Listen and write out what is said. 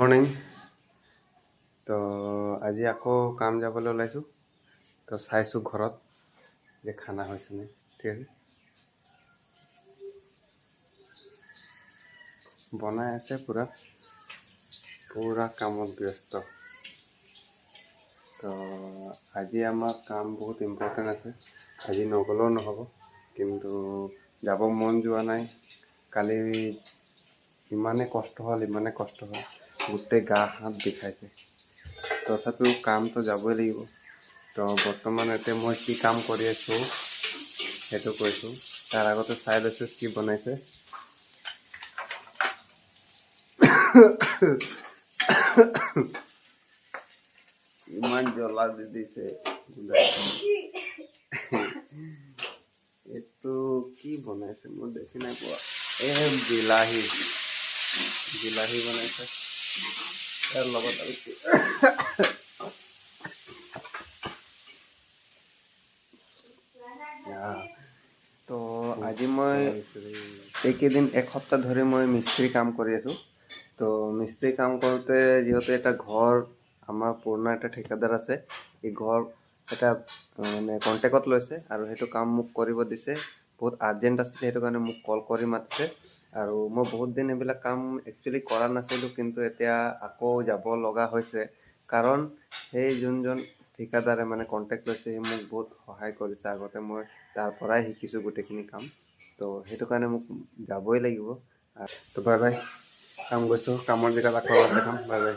Morning. তো আজি আকৌ কাম যাবলৈ ওলাইছোঁ। তো চাইছোঁ ঘৰত যে খানা হৈছেনে। ঠিক আছে, বনাই আছে, পুৰা কামত ব্যস্ত। তো আজি আমাৰ কাম বহুত ইম্পৰ্টেণ্ট আছে, আজি নগ'লেও নহ'ব, কিন্তু যাব মন যোৱা নাই। কালি ইমানেই কষ্ট হ'ল, গোটেই গা হাত বিষাইছে। তথাপিও কামটো যাবই লাগিব। তো বৰ্তমান এতিয়া মই কি কাম কৰি আছোঁ সেইটো কৈছোঁ। তাৰ আগতে চাই লৈছোঁ কি বনাইছে। ইমান জ্বলা দি দিছে। এইটো কি বনাইছে মই দেখি নাই পোৱা। বিলাহী বনাইছে, তাৰ লগত আৰু তো আজি মই এইকেইদিন এসপ্তাহ ধৰি মই মিস্ত্ৰী কাম কৰি আছোঁ। তো মিস্ত্ৰী কাম কৰোঁতে যিহেতু এটা ঘৰ আমাৰ পুৰণা এটা ঠিকাদাৰ আছে, এই ঘৰ এটা মানে কণ্টেক্টত লৈছে আৰু সেইটো কাম মোক কৰিব দিছে। বহুত আৰ্জেণ্ট আছিলে, সেইটো কাৰণে মোক কল কৰি মাতিছে। আৰু মই বহুত দিন এইবিলাক কাম একচুৱেলি কৰা নাছিলোঁ, কিন্তু এতিয়া আকৌ যাব লগা হৈছে। কাৰণ সেই যোনজন ঠিকাদাৰে মানে কণ্টেক্ট লৈছে, সি মোক বহুত সহায় কৰিছে। আগতে মই তাৰ পৰাই শিকিছোঁ গোটেইখিনি কাম। তো সেইটো কাৰণে মোক যাবই লাগিব। তো বাই বাই, কাম গৈছোঁ, কামৰ জেগাত আকৌ দেখাম। Bye bye.